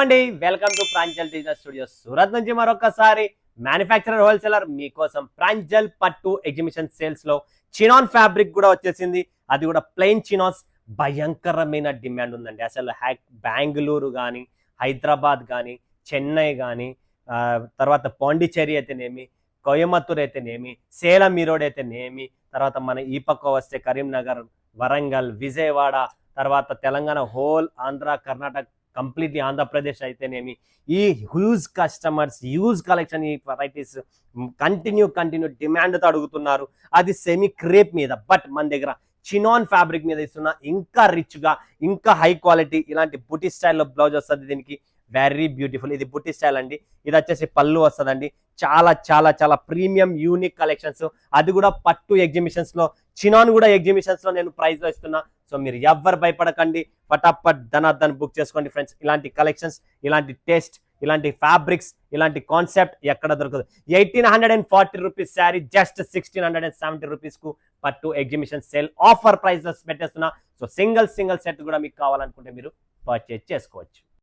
అండి, welcome to Pranjal digital studios Surat నుంచి మరొకసారి మ్యానుఫ్యాక్చరర్ హోల్సేలర్ మీకోసం ప్రాంజల్ పట్టు ఎగ్జిబిషన్ సేల్స్ లో చినాన్ ఫ్యాబ్రిక్ కూడా వచ్చేసింది. అది కూడా ప్లెయిన్ చినాన్స్ భయంకరమైన డిమాండ్ ఉందండి. అసలు బెంగళూరు కానీ, హైదరాబాద్ కానీ, చెన్నై కానీ, తర్వాత పాండిచేరి అయితేనేమి, కోయంబత్తూర్ అయితేనేమి, సేలం ఈరోడ్ అయితేనేమి, తర్వాత మన ఈ పక్క వస్తే కరీంనగర్, వరంగల్, విజయవాడ, తర్వాత తెలంగాణ, హోల్ ఆంధ్ర, కర్ణాటక, కంప్లీట్లీ ఆంధ్రప్రదేశ్ అయితేనేమి, ఈ హ్యూజ్ కస్టమర్స్, హ్యూజ్ కలెక్షన్, ఈ వెరైటీస్ కంటిన్యూ డిమాండ్తో అడుగుతున్నారు. అది సెమీ క్రేప్ మీద, బట్ మన దగ్గర చినాన్ ఫ్యాబ్రిక్ మీద ఇస్తున్న ఇంకా రిచ్గా, ఇంకా హై క్వాలిటీ ఇలాంటి బుటీ స్టైల్లో బ్లౌజ్ వస్తుంది. దీనికి వెరీ బ్యూటిఫుల్. ఇది బుటీ స్టైల్ అండి. ఇది వచ్చేసి పళ్ళు వస్తుందండి. చాలా చాలా చాలా ప్రీమియం యూనిక్ కలెక్షన్స్, అది కూడా పట్టు ఎగ్జిబిషన్స్ లో, చినాన్ కూడా ఎగ్జిబిషన్స్ లో నేను ప్రైస్ లో ఇస్తున్నా. సో మీరు ఎవ్వరు భయపడకండి, ఫటాఫట్ ధనార్దన్ బుక్ చేసుకోండి ఫ్రెండ్స్. ఇలాంటి కలెక్షన్స్, ఇలాంటి టేస్ట్, ఇలాంటి ఫ్యాబ్రిక్స్, ఇలాంటి కాన్సెప్ట్ ఎక్కడ దొరకదు. 1840 రూపీస్ శారీ జస్ట్ 1670 రూపీస్ కు పట్టు ఎగ్జిబిషన్ సేల్ ఆఫర్ ప్రైస్ పెట్టేస్తున్నా. సో సింగిల్ సెట్ కూడా మీకు కావాలనుకుంటే మీరు పర్చేజ్ చేసుకోవచ్చు.